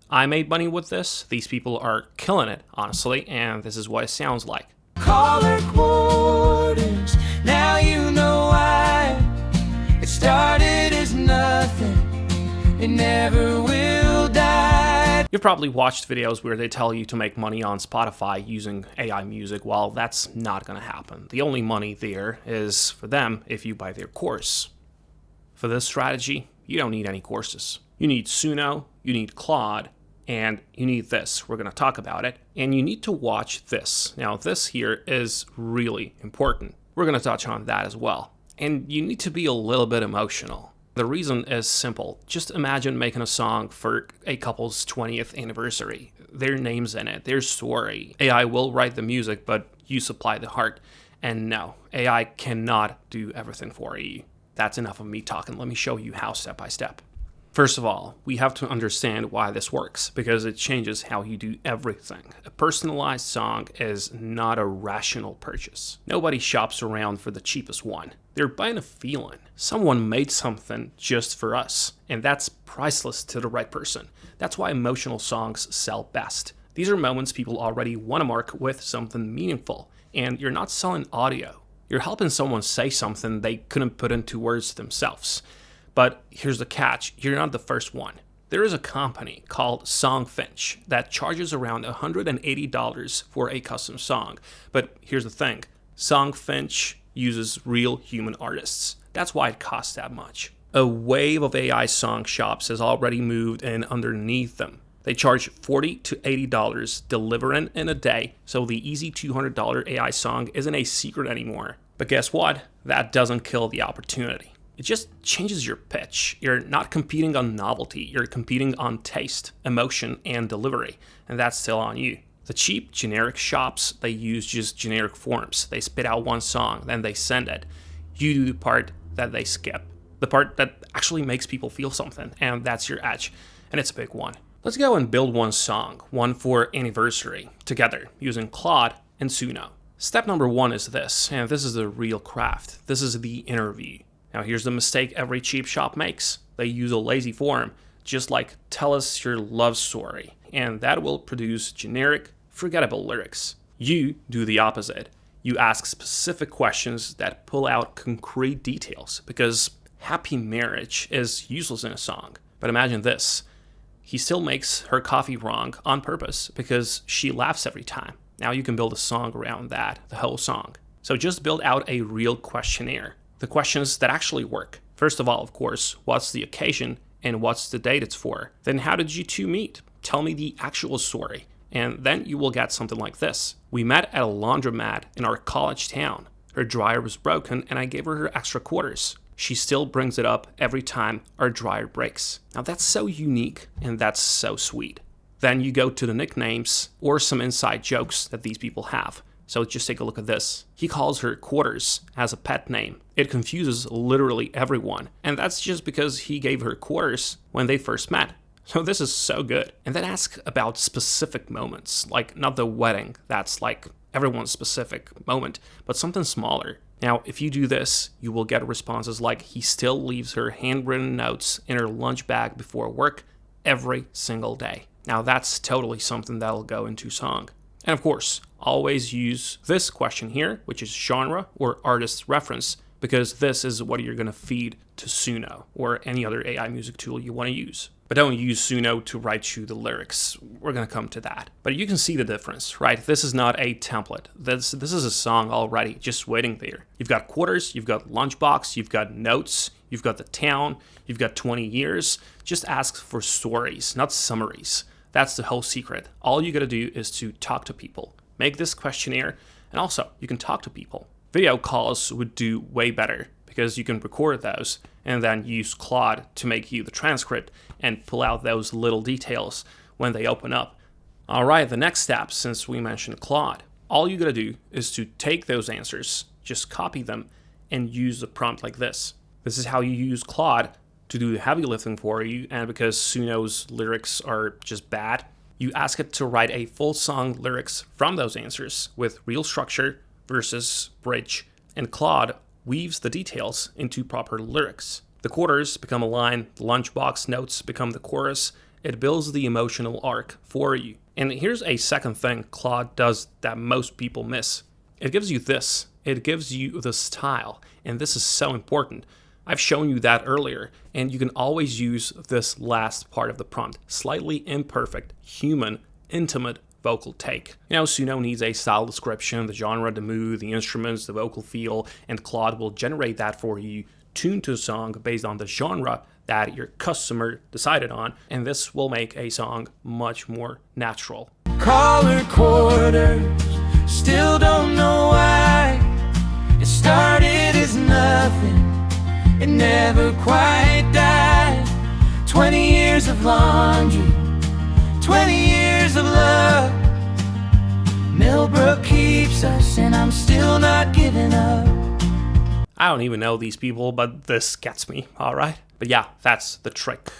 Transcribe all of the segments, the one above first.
I made money with this. These people are killing it, honestly, and this is what it sounds like. Call it quarters, now you know why. It started as nothing, it never will die. You've probably watched videos where they tell you to make money on Spotify using AI music. Well, that's not going to happen. The only money there is for them if you buy their course. For this strategy, you don't need any courses. You need Suno, you need Claude, and you need this. We're going to talk about it. And you need to watch this. Now, this here is really important. We're going to touch on that as well. And you need to be a little bit emotional. The reason is simple. Just imagine making a song for a couple's 20th anniversary. Their name's in it, their story. AI will write the music, but you supply the heart. And no, AI cannot do everything for you. That's enough of me talking. Let me show you how step by step. First of all, we have to understand why this works, because it changes how you do everything. A personalized song is not a rational purchase. Nobody shops around for the cheapest one. They're buying a feeling. Someone made something just for us, and that's priceless to the right person. That's why emotional songs sell best. These are moments people already want to mark with something meaningful, and you're not selling audio. You're helping someone say something they couldn't put into words themselves. But here's the catch, you're not the first one. There is a company called Songfinch that charges around $180 for a custom song. But here's the thing, Songfinch uses real human artists. That's why it costs that much. A wave of AI song shops has already moved in underneath them. They charge $40 to $80 delivering in a day, so the easy $200 AI song isn't a secret anymore. But guess what? That doesn't kill the opportunity. It just changes your pitch. You're not competing on novelty, you're competing on taste, emotion, and delivery, and that's still on you. The cheap, generic shops, they use just generic forms. They spit out one song, then they send it. You do the part that they skip, the part that actually makes people feel something, and that's your edge, and it's a big one. Let's go and build one song, one for anniversary, together, using Claude and Suno. Step number one is this, and this is the real craft. This is the interview. Now here's the mistake every cheap shop makes. They use a lazy form, just like tell us your love story, and that will produce generic, forgettable lyrics. You do the opposite. You ask specific questions that pull out concrete details, because happy marriage is useless in a song. But imagine this. He still makes her coffee wrong on purpose because she laughs every time. Now you can build a song around that, the whole song. So just build out a real questionnaire. The questions that actually work. First of all, of course, what's the occasion and what's the date it's for? Then how did you two meet? Tell me the actual story. And then you will get something like this. We met at a laundromat in our college town. Her dryer was broken and I gave her extra quarters. She still brings it up every time our dryer breaks. Now that's so unique and that's so sweet. Then you go to the nicknames or some inside jokes that these people have. So just take a look at this. He calls her Quarters as a pet name. It confuses literally everyone. And that's just because he gave her quarters when they first met. So this is so good. And then ask about specific moments, like not the wedding, that's like everyone's specific moment, but something smaller. Now, if you do this, you will get responses like he still leaves her handwritten notes in her lunch bag before work every single day. Now that's totally something that'll go into song. And of course, always use this question here, which is genre or artist reference, because this is what you're going to feed to Suno or any other AI music tool you want to use. But don't use Suno to write you the lyrics. We're going to come to that. But you can see the difference, right? This is not a template. This is a song already, just waiting there. You've got quarters, you've got lunchbox, you've got notes, you've got the town, you've got 20 years. Just ask for stories, not summaries. That's the whole secret. All you got to do is to talk to people. Make this questionnaire, and also you can talk to people. Video calls would do way better because you can record those and then use Claude to make you the transcript and pull out those little details when they open up. All right, the next step, since we mentioned Claude, all you gotta do is to take those answers, just copy them, and use the prompt like this. This is how you use Claude to do the heavy lifting for you, and because Suno's lyrics are just bad, you ask it to write a full song lyrics from those answers with real structure versus bridge, and Claude weaves the details into proper lyrics. The quarters become a line, the lunchbox notes become the chorus. it builds the emotional arc for you. And here's a second thing Claude does that most people miss. It gives you this. It gives you the style. And this is so important. I've shown you that earlier, and you can always use this last part of the prompt. Slightly imperfect, human, intimate vocal take. Suno needs a style description, the genre, the mood, the instruments, the vocal feel, and Claude will generate that for you, tuned to a song based on the genre that your customer decided on, and this will make a song much more natural. Collar quarters, still don't know why. It started as nothing, it never quite died. 20 years of laundry, 20 years of love. mill.Where keeps us, and I'm still not giving up. I don't even know these people, but this gets me, alright? But yeah, that's the trick.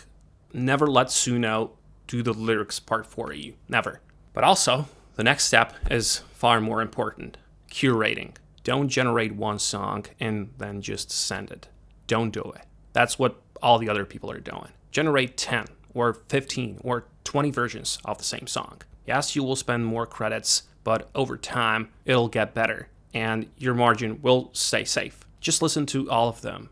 Never let Suno do the lyrics part for you. Never. But also, the next step is far more important. Curating. Don't generate one song and then just send it. Don't do it. That's what all the other people are doing. Generate 10 or 15 or 20 versions of the same song. Yes, you will spend more credits, but over time, it'll get better and your margin will stay safe. Just listen to all of them.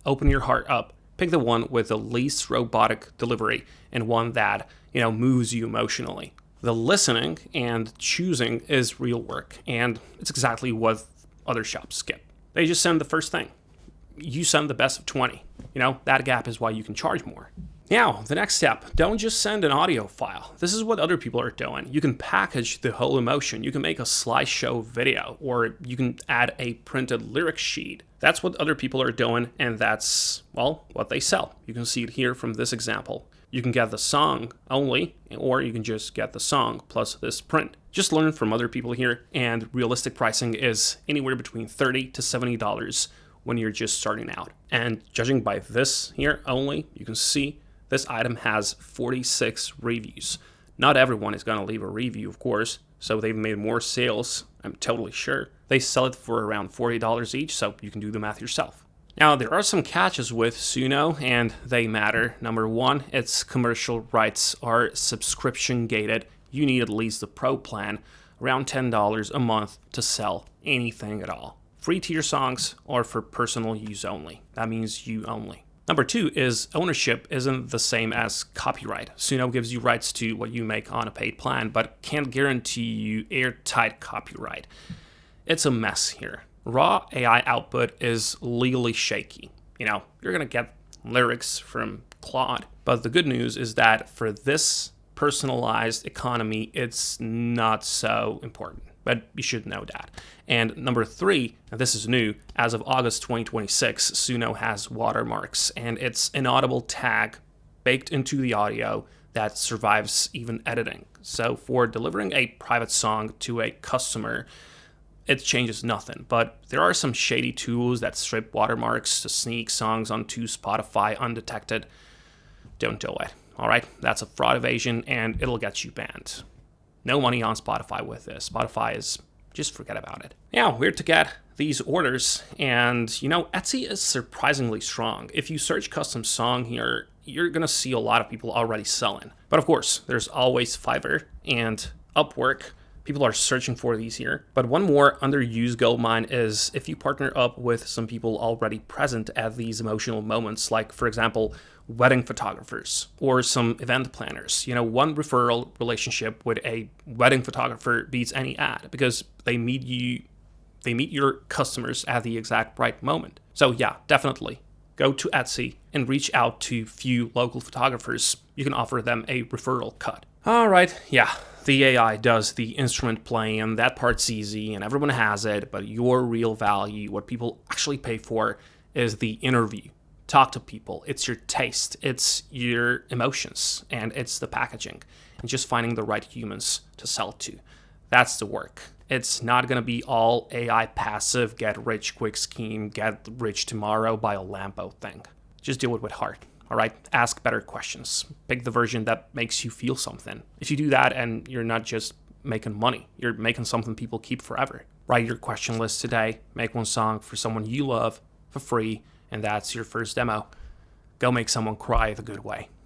Open your heart up. Pick the one with the least robotic delivery and one that, moves you emotionally. The listening and choosing is real work, and it's exactly what other shops skip. They just send the first thing. You send the best of 20. That gap is why you can charge more. Now, the next step, don't just send an audio file. This is what other people are doing. You can package the whole emotion. You can make a slideshow video, or you can add a printed lyric sheet. That's what other people are doing, and that's, what they sell. You can see it here from this example. You can get the song only, or you can just get the song plus this print. Just learn from other people here, and realistic pricing is anywhere between $30 to $70 when you're just starting out. And judging by this here only, you can see this item has 46 reviews. Not everyone is going to leave a review, of course, so they've made more sales, I'm totally sure. They sell it for around $40 each, so you can do the math yourself. Now, there are some catches with Suno, and they matter. Number one, its commercial rights are subscription gated. You need at least the Pro plan, around $10 a month to sell anything at all. Free tier songs are for personal use only. That means you only. Number two is ownership isn't the same as copyright. Suno gives you rights to what you make on a paid plan, but can't guarantee you airtight copyright. It's a mess here. Raw AI output is legally shaky. You're going to get lyrics from Claude, but the good news is that for this personalized economy, it's not so important. But you should know that. And number three, and this is new, as of August 2026, Suno has watermarks, and it's an audible tag baked into the audio that survives even editing. So for delivering a private song to a customer, it changes nothing. But there are some shady tools that strip watermarks to sneak songs onto Spotify undetected. Don't do it. All right, that's a fraud evasion, and it'll get you banned. No money on Spotify with this. Spotify is, just forget about it. Now, where to get these orders? And, Etsy is surprisingly strong. If you search custom song here, you're going to see a lot of people already selling. But of course, there's always Fiverr and Upwork. People are searching for these here. But one more underused goldmine is if you partner up with some people already present at these emotional moments, like, for example, wedding photographers or some event planners. One referral relationship with a wedding photographer beats any ad because they meet your customers at the exact right moment. So yeah, definitely go to Etsy and reach out to few local photographers. You can offer them a referral cut. All right, yeah, the AI does the instrument playing, and that part's easy and everyone has it, but your real value, what people actually pay for, is the interview. Talk to people. It's your taste, it's your emotions, and it's the packaging, and just finding the right humans to sell to. That's the work. It's not going to be all AI passive, get rich quick scheme, get rich tomorrow, buy a Lambo thing. Just do it with heart. All right, ask better questions. Pick the version that makes you feel something. If you do that, and you're not just making money, you're making something people keep forever. Write your question list today, make one song for someone you love for free, and that's your first demo. Go make someone cry the good way.